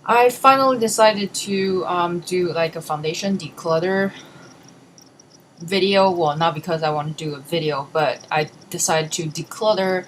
I finally decided to do like a foundation declutter video. Well, not because I want to do a video, but I decided to declutter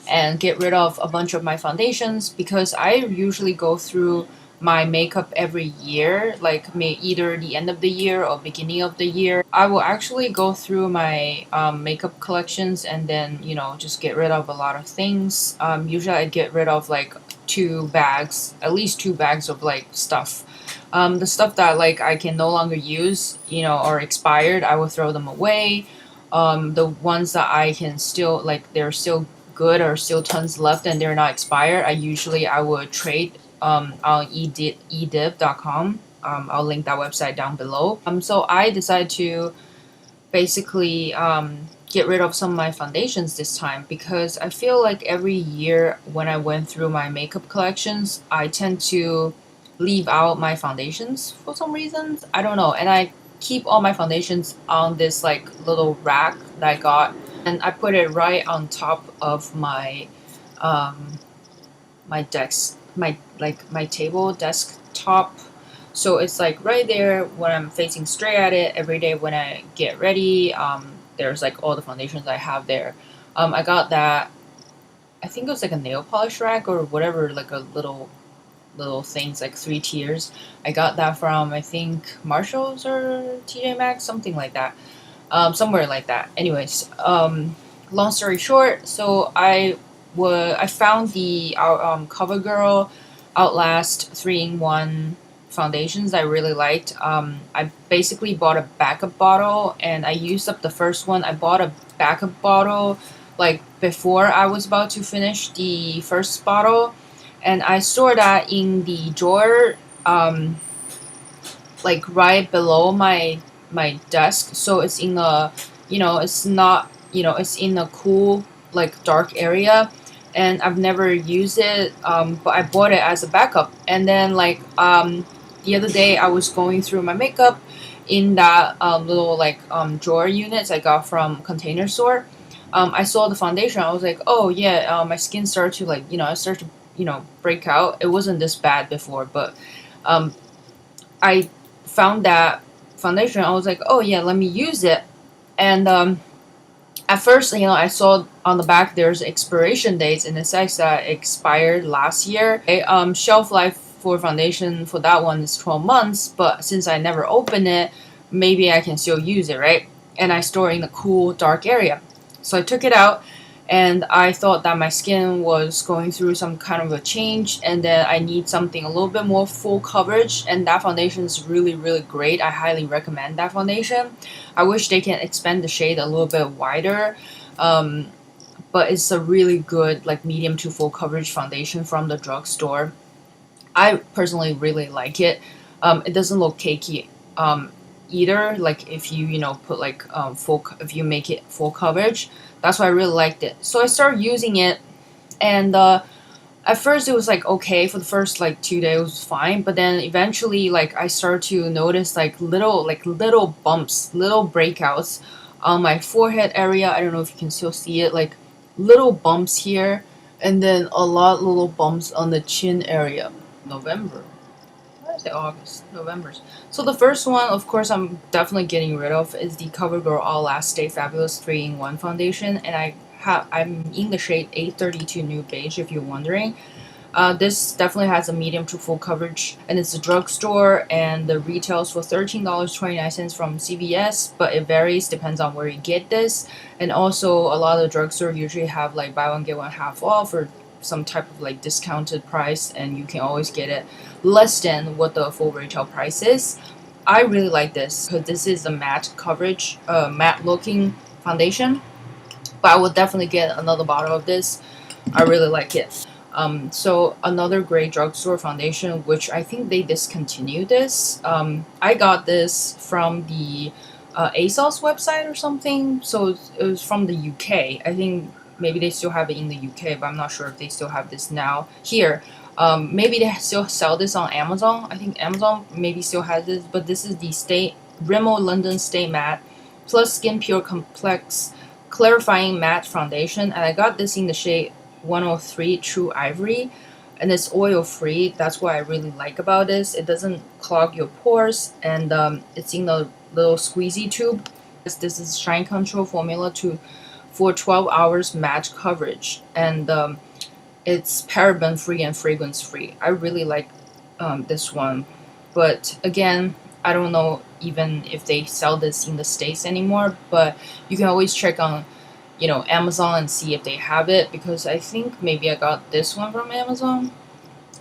and get rid of a bunch of my foundations because I usually go through my makeup every year, like either the end of the year or beginning of the year. I will actually go through my makeup collections and then, just get rid of a lot of things. Usually I get rid of like two bags, at least two bags of like stuff. The stuff that like I can no longer use, or expired, I will throw them away. The ones that I can still like, they're still good or still tons left and they're not expired, I would trade on edip.com. I'll link that website down below. So I decided to basically get rid of some of my foundations this time because I feel like every year when I went through my makeup collections, I tend to leave out my foundations for some reasons. I don't know. And I keep all my foundations on this like little rack that I got, and I put it right on top of my my desk, my table desktop. So it's like right there when I'm facing straight at it every day when I get ready. There's like all the foundations I have there. I got that. I think it was like a nail polish rack or whatever, like a little things like 3 tiers. I got that from I think Marshalls or TJ Maxx, something like that. Somewhere like that. Anyways, long story short, so I found the CoverGirl Outlast 3-in-1 foundations I really liked. I basically bought a backup bottle and I used up the first one. I bought a backup bottle like before I was about to finish the first bottle, and I stored that in the drawer, like right below my desk. So it's in a, it's not, it's in a cool like dark area, and I've never used it. But I bought it as a backup, and then like the other day I was going through my makeup in that little like drawer units I got from Container Store. I saw the foundation. I was like, oh yeah, my skin started to like, I started to, break out. It wasn't this bad before, but um, I found that foundation. I was like, oh yeah, let me use it. And at first, I saw on the back there's expiration dates, and it says that it expired last year. Shelf life for foundation for that one is 12 months, but since I never open it, maybe I can still use it, right? And I store in a cool, dark area. So I took it out, and I thought that my skin was going through some kind of a change, and that I need something a little bit more full coverage, and that foundation is really, really great. I highly recommend that foundation. I wish they can expand the shade a little bit wider, but it's a really good like medium to full coverage foundation from the drugstore. I personally really like it. It doesn't look cakey either. Like if you put like if you make it full coverage, that's why I really liked it. So I started using it, and at first it was like okay for the first like 2 days, it was fine, but then eventually like I started to notice like little bumps, little breakouts on my forehead area. I don't know if you can still see it, like little bumps here, and then a lot little bumps on the chin area. November. Why is it August? November. So the first one, of course, I'm definitely getting rid of is the CoverGirl All Last Stay Fabulous 3-in-1 foundation, and I'm in the shade 832 Nude Beige, if you're wondering. This definitely has a medium to full coverage, and it's a drugstore, and the retails for $13.29 from CVS, but it varies, depends on where you get this. And also, a lot of the drugstores usually have like buy one get one half off or some type of like discounted price, and you can always get it less than what the full retail price is. I really like this because this is a matte coverage, matte looking foundation, but I will definitely get another bottle of this. I really like it. So another great drugstore foundation, which I think they discontinued this. I got this from the ASOS website or something. So it was from the UK. I think maybe they still have it in the UK, but I'm not sure if they still have this now here. Maybe they still sell this on Amazon. I think Amazon maybe still has this, but this is the Rimmel London Stay Matte Plus Skin Pure Complex Clarifying Matte Foundation, and I got this in the shade 103 True Ivory. and it's oil free. That's what I really like about this. It doesn't clog your pores, and it's in a little squeezy tube. This is shine control formula for 12 hours match coverage, and it's paraben free and fragrance free. I really like this one, but again, I don't know even if they sell this in the States anymore, but you can always check on, you know, Amazon and see if they have it, because I think maybe I got this one from Amazon.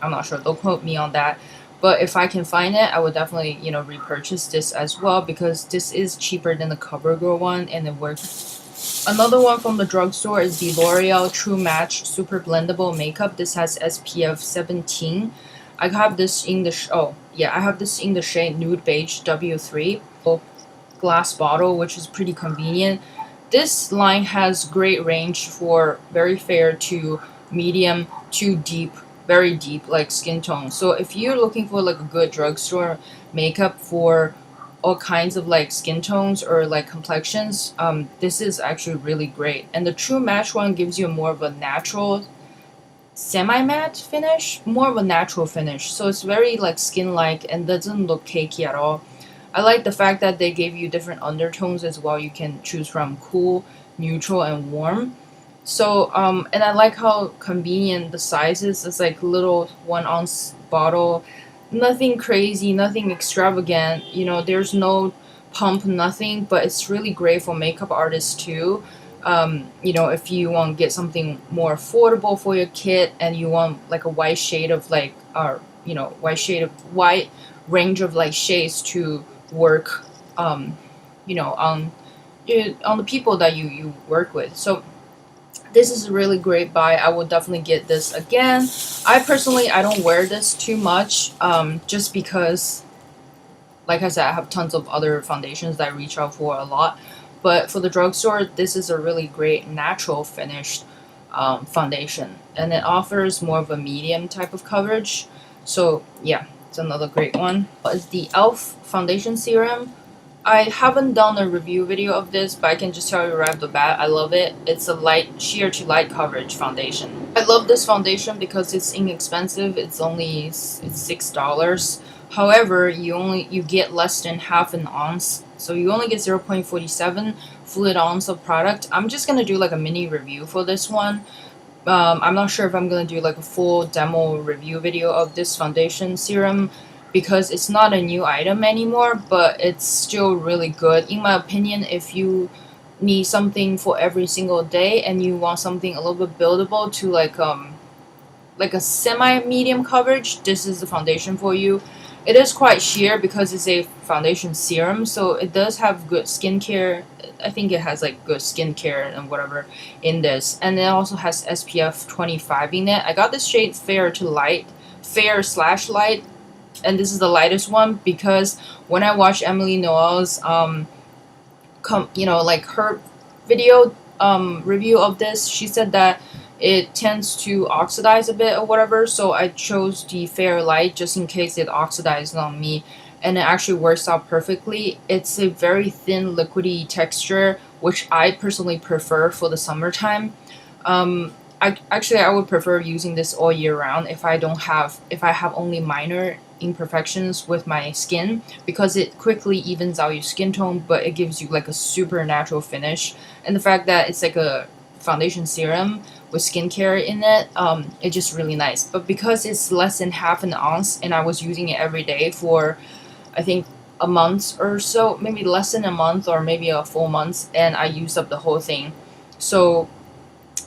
I'm not sure, don't quote me on that, but if I can find it, I would definitely, you know, repurchase this as well, because this is cheaper than the CoverGirl one and it works. Another one from the drugstore is the L'Oreal True Match Super Blendable Makeup. This has SPF 17. I have this in the I have this in the shade Nude Beige W3 glass bottle, which is pretty convenient. This line has great range for very fair to medium to deep, very deep like skin tone. So if you're looking for like a good drugstore makeup for all kinds of like skin tones or like complexions, this is actually really great. And the True Match one gives you more of a natural semi-matte finish, more of a natural finish, so it's very like skin-like and doesn't look cakey at all. I like the fact that they gave you different undertones as well. You can choose from cool, neutral, and warm. So and I like how convenient the size is. It's like little 1 ounce bottle, nothing crazy, nothing extravagant, you know, there's no pump, nothing, but it's really great for makeup artists too. You know, if you want to get something more affordable for your kit and you want like a white shade of like, you know, white range of like shades to work, you know, on the people that you work with. So this is a really great buy. I will definitely get this again. I personally, I don't wear this too much, just because, like I said, I have tons of other foundations that I reach out for a lot. But for the drugstore, this is a really great natural finished foundation, and it offers more of a medium type of coverage. So yeah, it's another great one. It's the e.l.f. foundation serum. I haven't done a review video of this, but I can just tell you right off the bat, I love it. It's a light, sheer to light coverage foundation. I love this foundation because it's inexpensive. It's $6. However, you get less than half an ounce, so you only get 0.47 fluid ounce of product. I'm just gonna do like a mini review for this one. I'm not sure if I'm gonna do like a full demo review video of this foundation serum, because it's not a new item anymore, but it's still really good in my opinion. If you need something for every single day and you want something a little bit buildable to like a semi-medium coverage, this is the foundation for you. It is quite sheer because it's a foundation serum, so it does have good skincare. I think it has like good skincare and whatever in this, and it also has SPF 25 in it. I got this shade fair slash light, and this is the lightest one because when I watched Emily Noel's you know, like her video review of this, she said that it tends to oxidize a bit or whatever, so I chose the fair light just in case it oxidized on me, and it actually works out perfectly. It's a very thin liquidy texture, which I personally prefer for the summertime. I would prefer using this all year round if I have only minor imperfections with my skin, because it quickly evens out your skin tone, but it gives you like a super natural finish. And the fact that it's like a foundation serum with skincare in it, it's just really nice. But because it's less than half an ounce and I was using it every day for I think a month or so, maybe less than a month or maybe a full month, and I used up the whole thing. So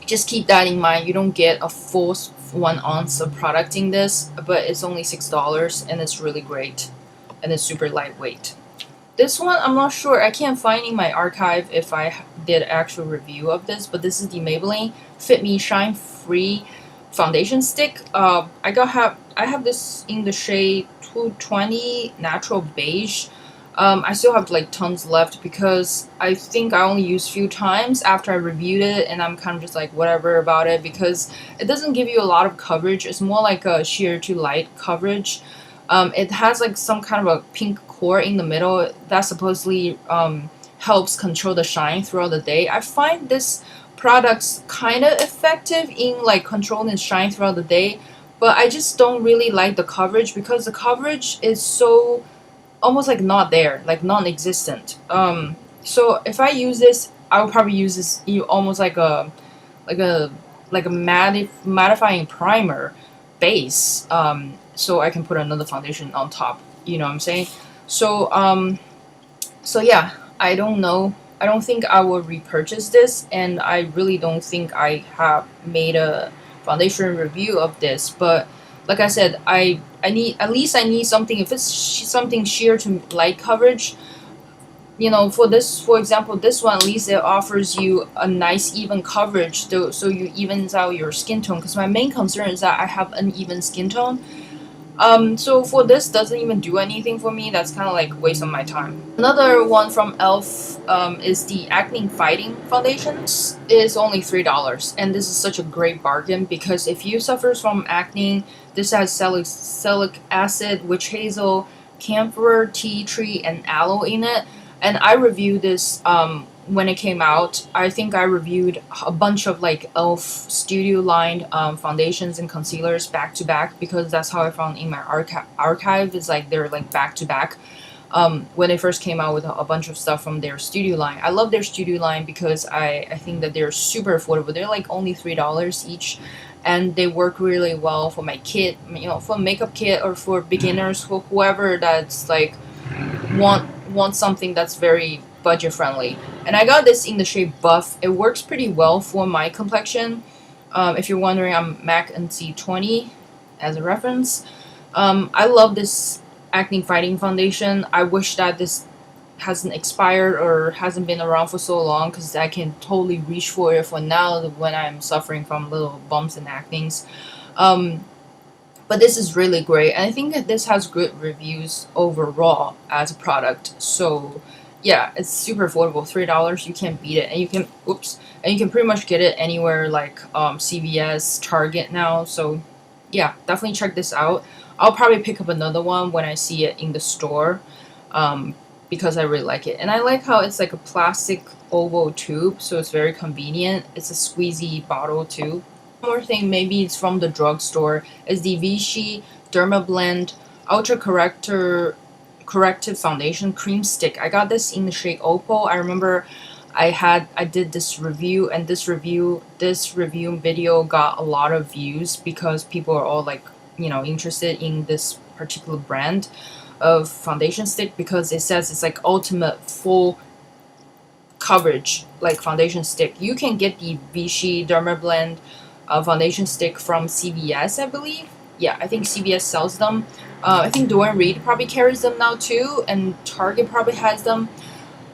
just keep that in mind. You don't get a full 1 ounce of product in this, but it's only $6 and it's really great and it's super lightweight. This one, I'm not sure. I can't find in my archive if I did actual review of this, but this is the Maybelline Fit Me Shine Free Foundation Stick. I have this in the shade 220 Natural Beige. I still have like tons left because I think I only used a few times after I reviewed it, and I'm kind of just like whatever about it because it doesn't give you a lot of coverage. It's more like a sheer to light coverage. It has like some kind of a pink core in the middle that supposedly helps control the shine throughout the day. I find this product's kind of effective in like controlling the shine throughout the day, but I just don't really like the coverage because the coverage is so almost like not there, like non-existent. So if I use this, I would probably use this almost like a like a mattifying primer base, so I can put another foundation on top. You know what I'm saying? So so yeah, I don't know. I don't think I will repurchase this, and I really don't think I have made a foundation review of this. But like I said, I need at least I need something. If it's something sheer to light coverage, you know, for this, for example, this one at least it offers you a nice even coverage, so you evens out your skin tone. Because my main concern is that I have uneven skin tone. So for this doesn't even do anything for me. That's kind of like waste of my time. Another one from Elf is the Acne Fighting Foundation. This is only $3, and this is such a great bargain because if you suffer from acne, this has salicylic acid, witch hazel, camphor, tea tree, and aloe in it. And I reviewed this when it came out. I think I reviewed a bunch of like Elf studio line foundations and concealers back to back because that's how I found in my archive. Is like they're like back to back. When they first came out with a bunch of stuff from their studio line. I love their studio line because I think that they're super affordable. They're like only $3 each, and they work really well for my kit, you know, for a makeup kit or for beginners, for whoever that's like want something that's very budget friendly. And I got this in the shade Buff. It works pretty well for my complexion. If you're wondering, I'm MAC NC20 as a reference. I love this acne fighting foundation. I wish that this hasn't expired or hasn't been around for so long because I can totally reach for it for now when I'm suffering from little bumps and acnes. But this is really great, and I think that this has good reviews overall as a product. So yeah, it's super affordable, $3. You can't beat it, and you can pretty much get it anywhere like CVS, Target now. So yeah, definitely check this out. I'll probably pick up another one when I see it in the store, because I really like it, and I like how it's like a plastic oval tube, so it's very convenient. It's a squeezy bottle too. One more thing, maybe it's from the drugstore, is the Vichy Dermablend Ultra Corrective Foundation Cream Stick. I got this in the shade Opal. I remember I did this review, and this review video got a lot of views because people are all like, you know, interested in this particular brand of foundation stick because it says it's like ultimate full coverage like foundation stick. You can get the Vichy Dermablend foundation stick from CVS, I believe. Yeah, I think CVS sells them. I think Dorian Reed probably carries them now too, and Target probably has them.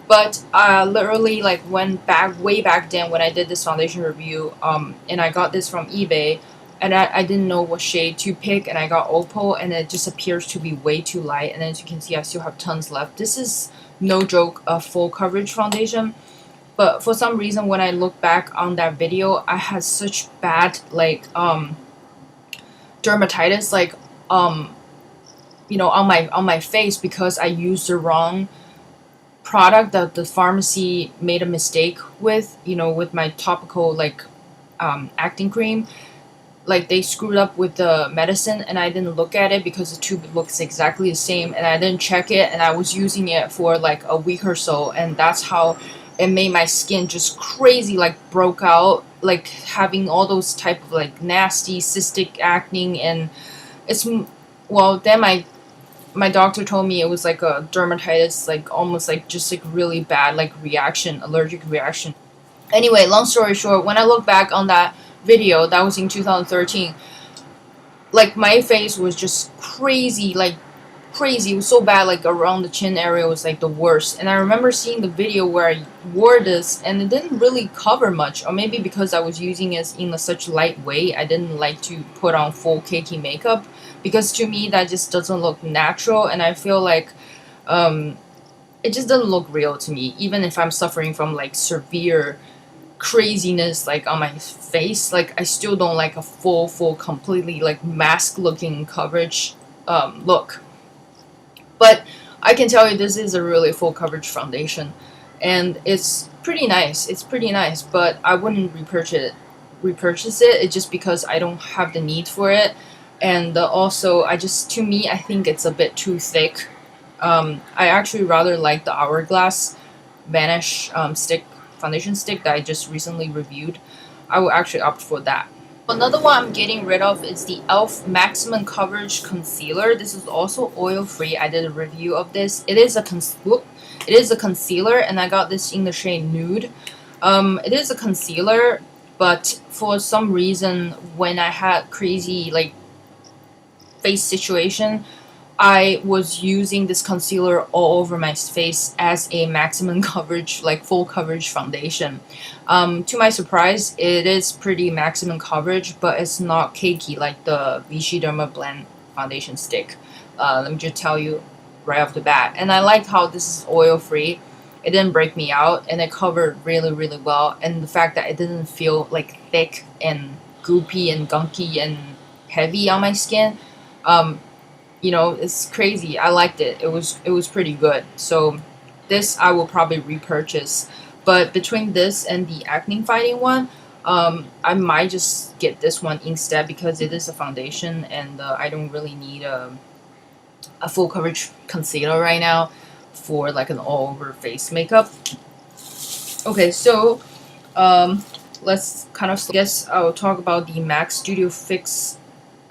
But literally, like way back then when I did this foundation review, and I got this from eBay, and I didn't know what shade to pick, and I got Opal, and it just appears to be way too light. And as you can see, I still have tons left. This is no joke a full coverage foundation. But for some reason, when I look back on that video, I had such bad like dermatitis, like you know, on my face because I used the wrong product that the pharmacy made a mistake with, you know, with my topical like acne cream. Like they screwed up with the medicine, and I didn't look at it because the tube looks exactly the same, and I didn't check it, and I was using it for like a week or so, and that's how it made my skin just crazy, like broke out, like having all those type of like nasty cystic acne. And it's, well, then my doctor told me it was like a dermatitis, like almost like just like really bad like reaction, allergic reaction. Anyway, long story short, when I look back on that video, that was in 2013, like my face was just crazy, like crazy. It was so bad, like around the chin area was like the worst. And I remember seeing the video where I wore this, and it didn't really cover much, or maybe because I was using it in such light way, I didn't like to put on full cakey makeup, because to me that just doesn't look natural, and I feel like it just doesn't look real to me. Even if I'm suffering from like severe craziness like on my face, like I still don't like a full completely like mask looking coverage look. But I can tell you this is a really full coverage foundation, and it's pretty nice. It's pretty nice, but I wouldn't repurchase it. It's just because I don't have the need for it. and also to me, I think it's a bit too thick. I actually rather like the Hourglass Vanish foundation stick that I just recently reviewed. I will actually opt for that. Another one I'm getting rid of is the e.l.f. Maximum Coverage Concealer. This is also oil free. I did a review of this. It is a concealer, and I got this in the shade Nude. It is a concealer, but for some reason, when I had crazy like face situation, I was using this concealer all over my face as a maximum coverage, like full coverage foundation. To my surprise, it is pretty maximum coverage, but it's not cakey like the Vichy Derma Blend foundation stick. Let me just tell you right off the bat. And I like how this is oil free. It didn't break me out, and it covered really, really well. And the fact that it didn't feel like thick and goopy and gunky and heavy on my skin. You know, it's crazy. I liked it. It was pretty good. So this I will probably repurchase. But between this and the acne fighting one, I might just get this one instead because it is a foundation, and I don't really need a full coverage concealer right now for like an all over face makeup. Okay, so let's kind of, I guess I'll talk about the MAC Studio Fix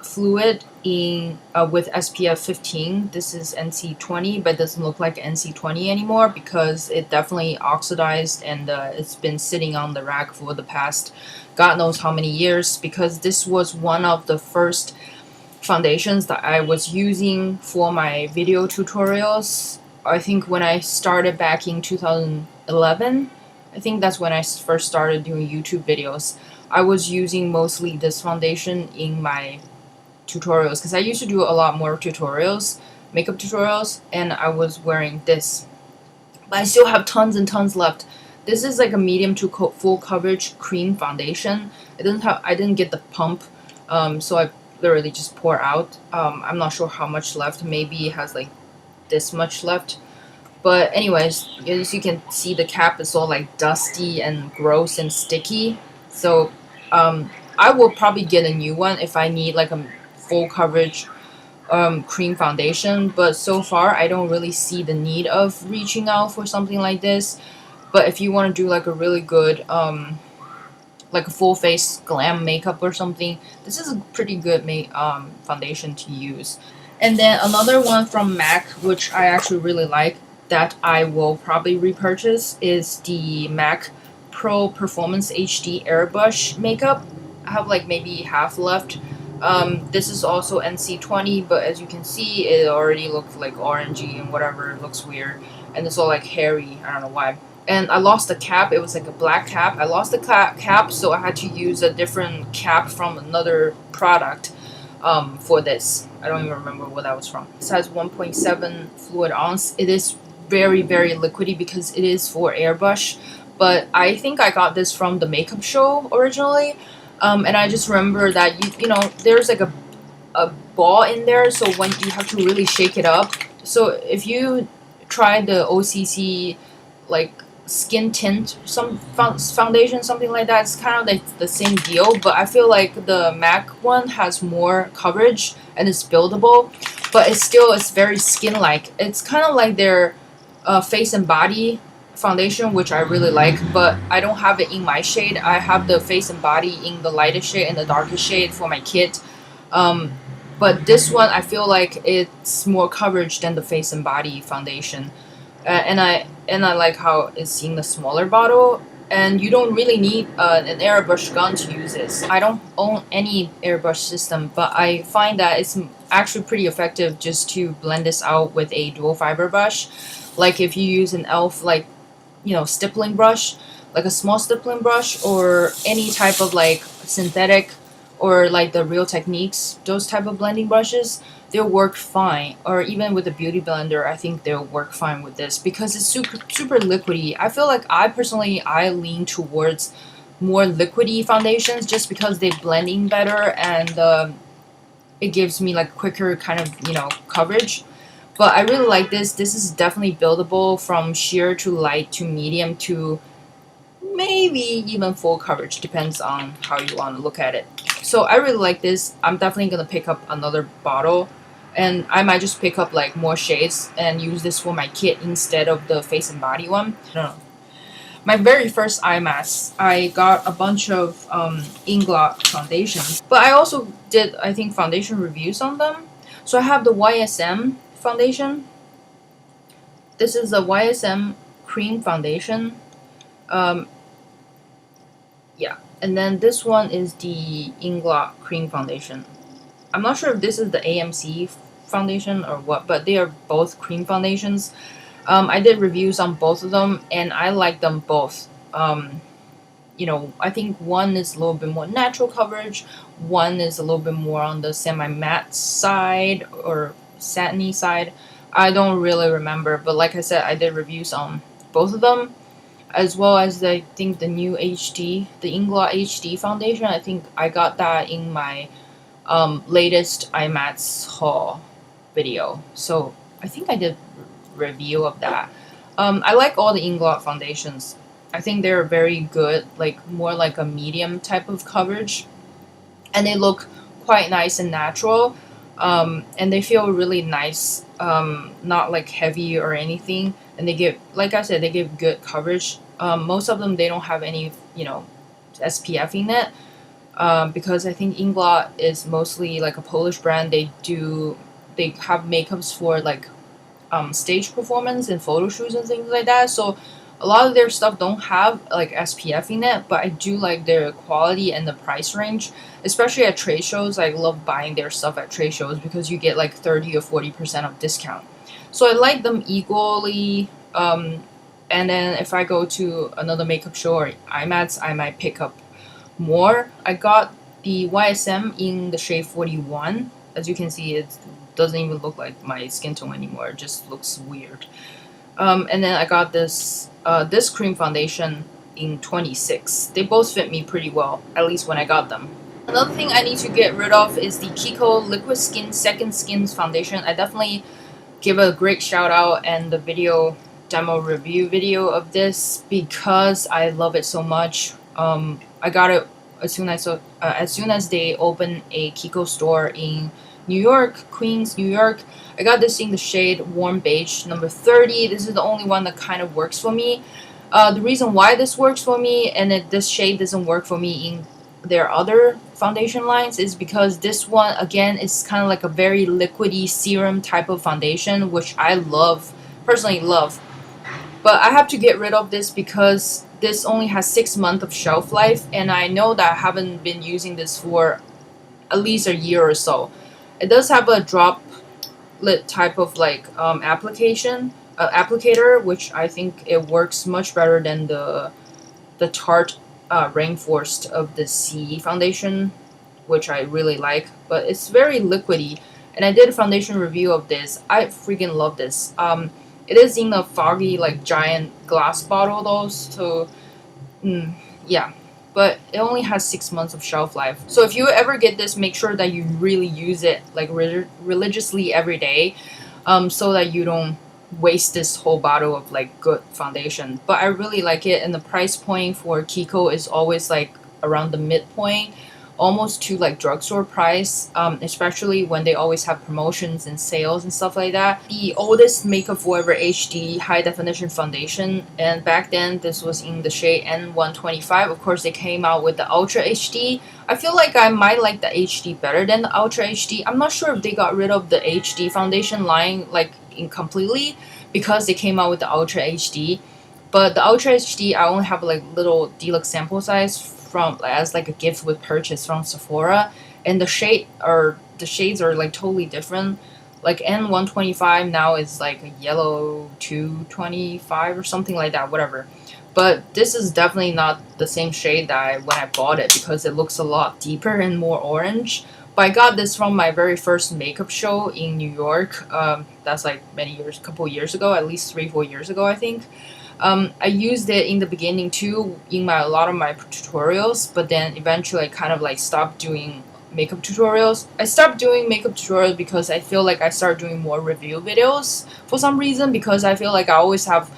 Fluid in with SPF 15. This is NC20, but it doesn't look like NC20 anymore because it definitely oxidized, and it's been sitting on the rack for the past God knows how many years, because this was one of the first foundations that I was using for my video tutorials. I think when I started back in 2011, I think that's when I first started doing YouTube videos. I was using mostly this foundation in my tutorials because I used to do a lot more tutorials, makeup tutorials, and I was wearing this. But I still have tons and tons left. This is like a medium to full coverage cream foundation. I didn't get the pump, so I literally just pour out. I'm not sure how much left. Maybe it has like this much left. But anyways, as you can see, the cap is all like dusty and gross and sticky. So I will probably get a new one if I need like a full coverage cream foundation, but so far I don't really see the need of reaching out for something like this. But if you want to do like a really good like a full face glam makeup or something, this is a pretty good foundation to use. And then another one from MAC, which I actually really like, that I will probably repurchase, is the MAC Pro Performance HD Airbrush makeup. I have like maybe half left. This is also NC20, but as you can see, it already looks like orangey and whatever. It looks weird, and it's all like hairy. I don't know why. And I lost the cap. It was like a black cap. I lost the cap, so I had to use a different cap from another product for this. I don't even remember what that was from. This has 1.7 fluid ounce. It is very, very liquidy because it is for airbrush. But I think I got this from the makeup show originally. And I just remember that you know there's like a ball in there, so when you have to really shake it up. So if you try the OCC like skin tint foundation, something like that, it's kind of like the same deal, but I feel like the MAC one has more coverage and it's buildable, but it's very skin-like. It's kind of like their face and body foundation, which I really like, but I don't have it in my shade. I have the face and body in the lightest shade and the darkest shade for my kit. But this one, I feel like it's more coverage than the face and body foundation. And I like how it's in the smaller bottle, and you don't really need an airbrush gun to use this. I don't own any airbrush system, but I find that it's actually pretty effective just to blend this out with a dual fiber brush. Like if you use an e.l.f. like, you know, stippling brush, like a small stippling brush, or any type of like synthetic or like the Real Techniques, those type of blending brushes, they'll work fine. Or even with a beauty blender, I think they'll work fine with this because it's super liquidy. I feel like I lean towards more liquidy foundations just because they blend in better, and it gives me like quicker kind of, you know, coverage. But I really like this. This is definitely buildable from sheer to light to medium to maybe even full coverage. Depends on how you want to look at it. So So I really like this. I'm definitely gonna pick up another bottle, and I might just pick up like more shades and use this for my kit instead of the face and body one. I don't know. My very first eye mask, I got a bunch of Inglot foundations, but I also did, I think, foundation reviews on them. So I have the YSM foundation. This is the YSM cream foundation. Yeah, and then this one is the Inglot cream foundation. I'm not sure if this is the AMC foundation or what, but they are both cream foundations. I did reviews on both of them, and I like them both. You know, I think one is a little bit more natural coverage, one is a little bit more on the semi-matte side or satiny side. I don't really remember, but like I said, I did reviews on both of them, as well as I think the new HD, the Inglot HD foundation. I think I got that in my latest iMats haul video, so I think I did review of that. I like all the Inglot foundations. I think they're very good, like more like a medium type of coverage, and they look quite nice and natural, and they feel really nice, not like heavy or anything, and they give, like I said, they give good coverage. Most of them, they don't have any, you know, SPF in it, because I think Inglot is mostly like a Polish brand. They have makeups for like stage performance and photo shoots and things like that, so a lot of their stuff don't have like SPF in it, but I do like their quality and the price range, especially at trade shows. I love buying their stuff at trade shows because you get like 30 or 40% of discount, so I like them equally. And then if I go to another makeup show or IMATS, I might pick up more. I got the YSM in the shade 41. As you can see, it doesn't even look like my skin tone anymore. It just looks weird. And then I got this this cream foundation in 26. They both fit me pretty well, at least when I got them. Another thing I need to get rid of is the Kiko Liquid Skin Second Skins foundation. I definitely give a great shout out and the video demo review video of this because I love it so much. I got it as soon as they opened a Kiko store in New York, Queens, New York. I got this in the shade Warm Beige number 30. This is the only one that kind of works for me. The reason why this works for me and this shade doesn't work for me in their other foundation lines is because this one, again, is kind of like a very liquidy serum type of foundation, which I love, personally love. But I have to get rid of this because this only has 6 months of shelf life, and I know that I haven't been using this for at least a year or so. It does have a droplet type of like applicator, which I think it works much better than the Tarte Rainforest of the Sea foundation, which I really like. But it's very liquidy, and I did a foundation review of this. I freaking love this. It is in a foggy like giant glass bottle though, so yeah. But it only has 6 months of shelf life. So if you ever get this, make sure that you really use it like religiously every day, so that you don't waste this whole bottle of like good foundation. But I really like it, and the price point for Kiko is always like around the midpoint, almost to like drugstore price, especially when they always have promotions and sales and stuff like that. The oldest Makeup Forever HD high definition foundation, and back then this was in the shade N125. Of course, they came out with the Ultra HD. I feel like I might like the HD better than the Ultra HD. I'm not sure if they got rid of the HD foundation line like completely because they came out with the Ultra HD. But the Ultra HD, I only have like little deluxe sample size from as like a gift with purchase from Sephora, and the shades are like totally different. Like N125 now is like a yellow 225 or something like that, whatever. But this is definitely not the same shade that when I bought it, because it looks a lot deeper and more orange. But I got this from my very first makeup show in New York. That's like couple years ago, at least 3-4 years ago, I think. I used it in the beginning too in a lot of my tutorials, but then eventually I kind of like stopped doing makeup tutorials. I stopped doing makeup tutorials because I feel like I started doing more review videos for some reason, because I feel like I always have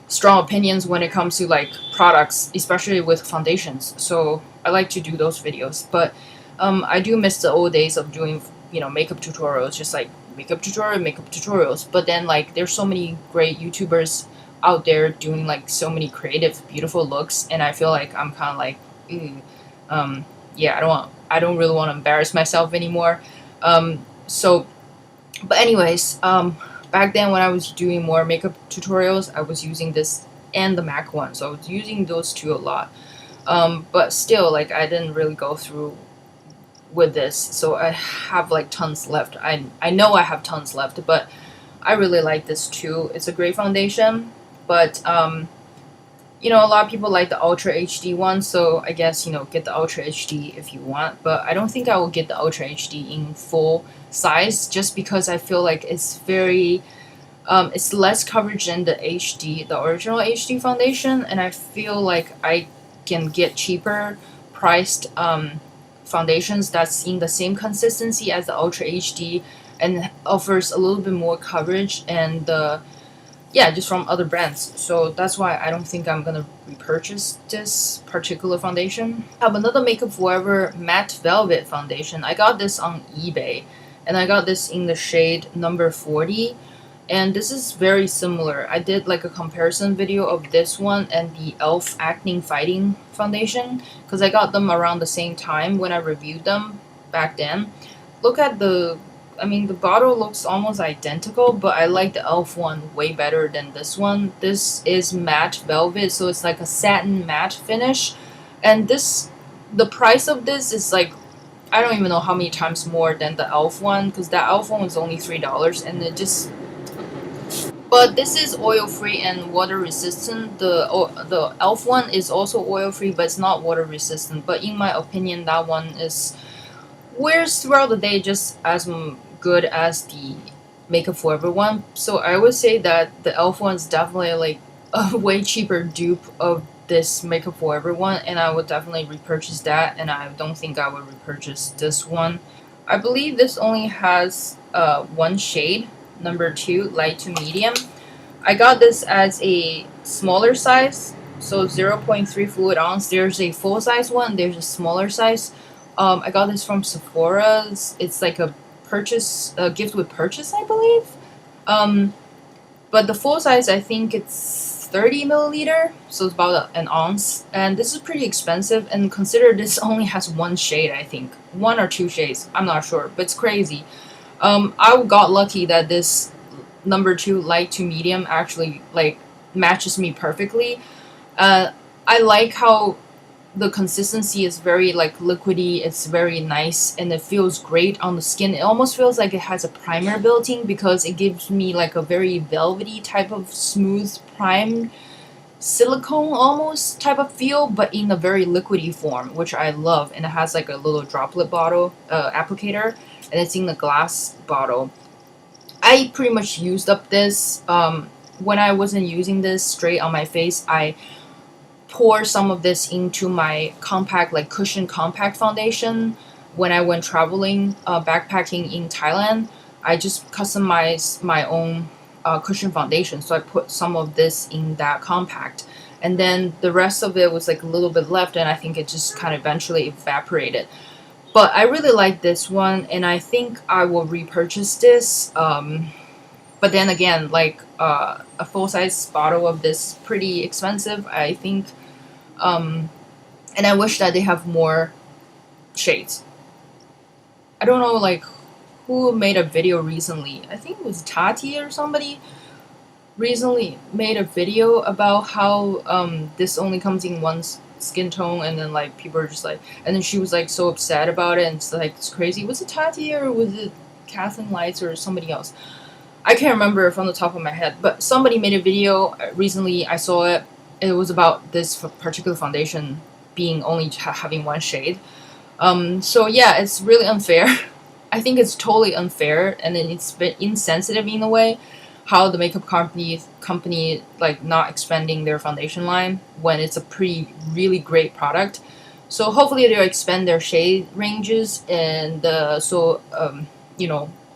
strong opinions when it comes to like products, especially with foundations. So I like to do those videos. But I do miss the old days of doing, makeup tutorials, just like makeup tutorials. But then like there's so many great YouTubers out there doing like so many creative, beautiful looks, and I feel like I'm kind of like, yeah, I don't really want to embarrass myself anymore. So, but anyways, back then when I was doing more makeup tutorials, I was using this and the MAC one, so I was using those two a lot. But still, like I didn't really go through with this, so I have like tons left. I know I have tons left, but I really like this too. It's a great foundation, but a lot of people like the Ultra HD one, so I guess get the Ultra HD if you want. But I don't think I will get the Ultra HD in full size, just because I feel like it's very it's less coverage than the original HD foundation, and I feel like I can get cheaper priced foundations that's in the same consistency as the Ultra HD and offers a little bit more coverage and yeah, just from other brands. So that's why I don't think I'm gonna repurchase this particular foundation. I have another Makeup Forever Matte Velvet foundation. I got this on eBay, and I got this in the shade number 40. And this is very similar. I did like a comparison video of this one and the e.l.f. Acne Fighting foundation, because I got them around the same time when I reviewed them back then. Look at the bottle looks almost identical, but I like the e.l.f. one way better than this one. This is matte velvet, so it's like a satin matte finish. And the price of this is like, I don't even know how many times more than the e.l.f. one, because that e.l.f. one was only $3, and it just... But this is oil-free and water-resistant. The e.l.f. one is also oil-free, but it's not water-resistant. But in my opinion, that one wears throughout the day just as good as the Makeup Forever one. So I would say that the e.l.f. one is definitely like a way cheaper dupe of this Makeup Forever one, and I would definitely repurchase that, and I don't think I would repurchase this one. I believe this only has one shade, number 2, light to medium. I got this as a smaller size, so 0.3 fluid ounce. There's a full size one, there's a smaller size. I got this from Sephora's. It's like a gift with purchase, I believe. But the full size, I think it's 30 milliliter, so it's about an ounce. And this is pretty expensive, and consider this only has one shade, I think. 1 or 2 shades, I'm not sure, but it's crazy. I got lucky that this number 2 light to medium actually like matches me perfectly. I like how the consistency is very like liquidy, it's very nice, and it feels great on the skin. It almost feels like it has a primer built in, because it gives me like a very velvety type of smooth primed silicone almost type of feel, but in a very liquidy form, which I love. And it has like a little droplet bottle applicator, and it's in the glass bottle. I pretty much used up this. When I wasn't using this straight on my face, I pour some of this into my compact, like cushion compact foundation. When I went traveling, backpacking in Thailand, I just customized my own cushion foundation, so I put some of this in that compact, and then the rest of it was like a little bit left, and I think it just kind of eventually evaporated. But I really like this one, and I think I will repurchase this. But then again, like a full-size bottle of this pretty expensive, I think. And I wish that they have more shades. I don't know like who made a video recently. I think it was Tati or somebody recently made a video about how this only comes in one skin tone, and then like people are just like, and then she was like so upset about it, and it's like, it's crazy. Was it Tati or was it Kathleen Lights or somebody else? I can't remember from the top of my head, but somebody made a video recently. I saw it. It was about this particular foundation being only having one shade. So yeah, it's really unfair. I think it's totally unfair, and then it's a bit insensitive in a way, how the makeup company like not expanding their foundation line when it's a really great product. So hopefully they'll expand their shade ranges, and so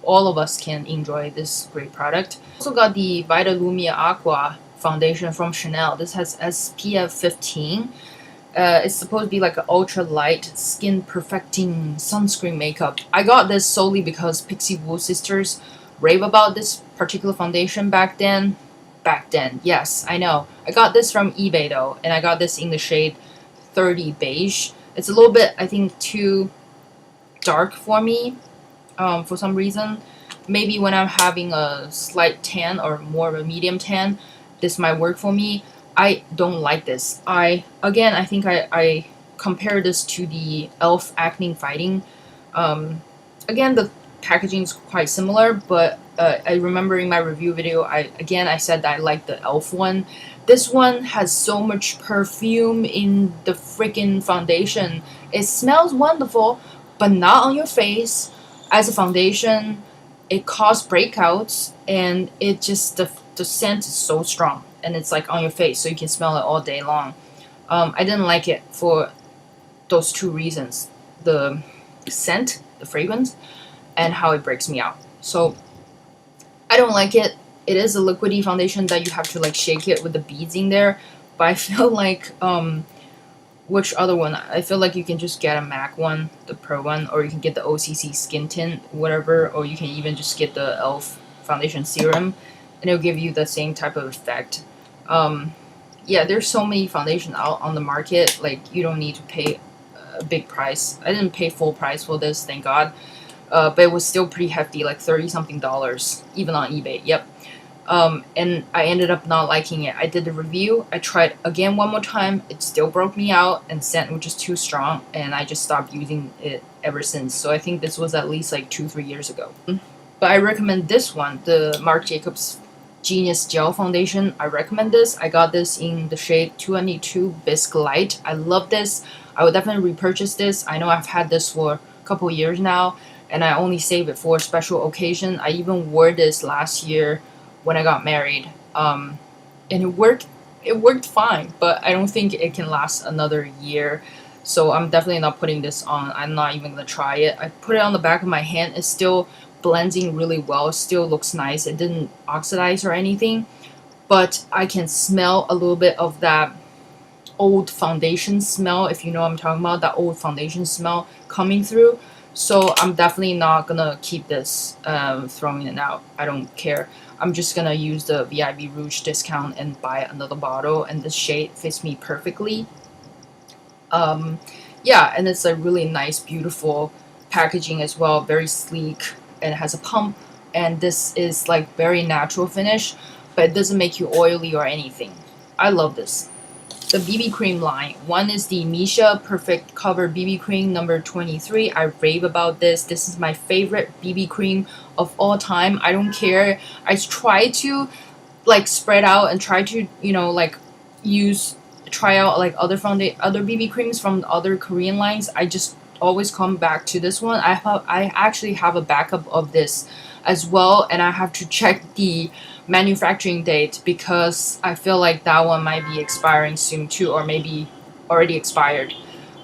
all of us can enjoy this great product. Also got the Vitalumia Aqua foundation from Chanel. This has SPF 15, It's supposed to be like an ultra light skin perfecting sunscreen makeup. I got this solely because Pixie Wu sisters rave about this particular foundation back then. Back then, yes, I know. I got this from eBay though, and I got this in the shade 30 beige. It's a little bit, I think, too dark for me, for some reason. Maybe when I'm having a slight tan or more of a medium tan, this might work for me. I don't like this. I think I compare this to the e.l.f. Acne Fighting. Again, the packaging is quite similar, but I remember in my review video, I said that I like the e.l.f. one. This one has so much perfume in the freaking foundation. It smells wonderful, but not on your face. As a foundation, it causes breakouts, and it just the scent is so strong, and it's like on your face, so you can smell it all day long. I didn't like it for those two reasons: the scent, the fragrance, and how it breaks me out. So I don't like it. It is a liquidy foundation that you have to like shake it with the beads in there. But I feel like which other one? I feel like you can just get a MAC one, the Pro one, or you can get the OCC Skin Tint, whatever, or you can even just get the e.l.f. Foundation Serum, and it'll give you the same type of effect. Yeah, there's so many foundations out on the market. Like, you don't need to pay a big price. I didn't pay full price for this, thank God. But it was still pretty hefty, like $30-something, even on eBay. Yep. And I ended up not liking it. I did the review. I tried again one more time. It still broke me out, and scent was just too strong, and I just stopped using it ever since. So I think this was at least like 2-3 years ago. But I recommend this one, the Marc Jacobs Genius Gel Foundation. I recommend this. I got this in the shade 222 Bisque Light. I love this. I would definitely repurchase this. I know I've had this for a couple years now, and I only save it for a special occasion. I even wore this last year when I got married, and it worked fine, but I don't think it can last another year, so I'm definitely not putting this on. I'm not even gonna try it. I put it on the back of my hand. It still blends in really well. It still looks nice. It didn't oxidize or anything, but I can smell a little bit of that old foundation smell, if you know what I'm talking about, that old foundation smell coming through. So I'm definitely not gonna keep this, throwing it out. I don't care. I'm just gonna use the VIB Rouge discount and buy another bottle, and this shade fits me perfectly. Yeah, and it's a really nice, beautiful packaging as well, very sleek, and it has a pump, and this is like very natural finish, but it doesn't make you oily or anything. I love this. The BB cream line. One is the Misha Perfect Cover BB cream number 23. I rave about this. This is my favorite BB cream of all time. I don't care. I try to like spread out and try to, you know, like try out like other BB creams from other Korean lines. I just always come back to this one. I actually have a backup of this as well, and I have to check the manufacturing date because I feel like that one might be expiring soon too, or maybe already expired.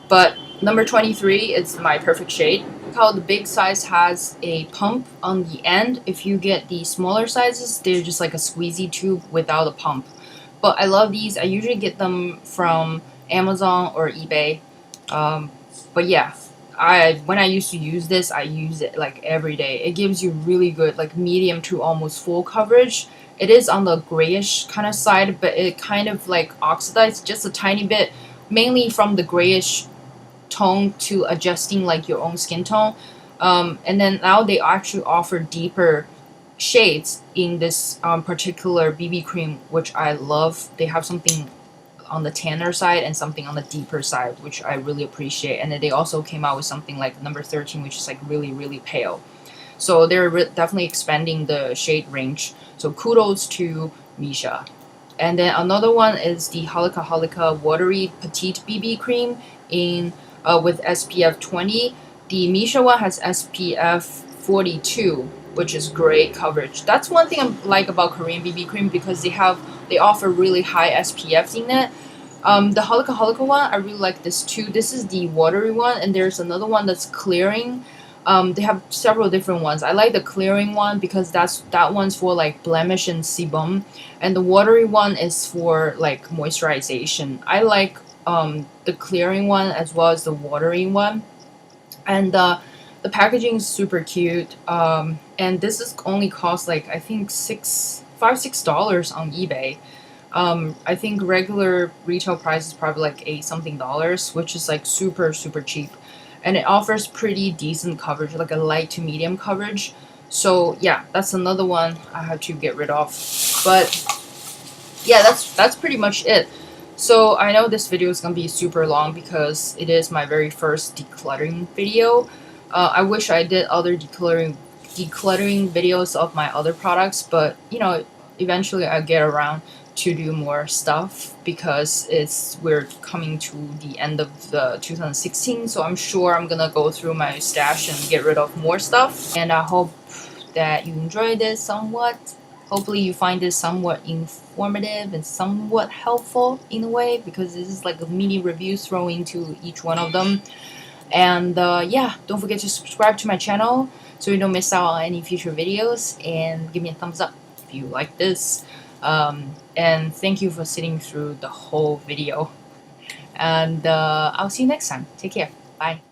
But number 23 is my perfect shade. Look how the big size has a pump on the end. If you get the smaller sizes, they're just like a squeezy tube without a pump. But I love these. I usually get them from Amazon or eBay. But yeah, when I used to use this, I use it like every day. It gives you really good like medium to almost full coverage. It is on the grayish kind of side, but it kind of like oxidized just a tiny bit, mainly from the grayish tone to adjusting like your own skin tone. And then now they actually offer deeper shades in this particular BB cream, which I love. They have something on the tanner side and something on the deeper side, which I really appreciate. And then they also came out with something like number 13, which is like really, really pale. So they're definitely expanding the shade range. So kudos to Misha. And then another one is the Holika Holika Watery Petite BB Cream in with SPF 20. The Misha one has SPF 42, which is great coverage. That's one thing I like about Korean BB cream, because they offer really high SPFs in it. The Holika Holika one, I really like this too. This is the watery one, and there's another one that's clearing. They have several different ones. I like the clearing one because that one's for like blemish and sebum, and the watery one is for like moisturization. I like the clearing one as well as the watering one. And the packaging is super cute. And this is only cost like I think $5-6 on eBay. I think regular retail price is probably like $8 something, which is like super cheap, and it offers pretty decent coverage, like a light to medium coverage. So yeah, that's another one I have to get rid of. But yeah, that's pretty much it. So I know this video is gonna be super long because it is my very first decluttering video. I wish I did other decluttering videos of my other products, but you know, eventually I'll get around to do more stuff because we're coming to the end of the 2016, so I'm sure I'm gonna go through my stash and get rid of more stuff. And I hope that you enjoyed this somewhat. Hopefully you find this somewhat informative and somewhat helpful in a way, because this is like a mini review thrown into each one of them. And yeah, don't forget to subscribe to my channel so you don't miss out on any future videos, and give me a thumbs up if you like this. And thank you for sitting through the whole video. And I'll see you next time. Take care. Bye.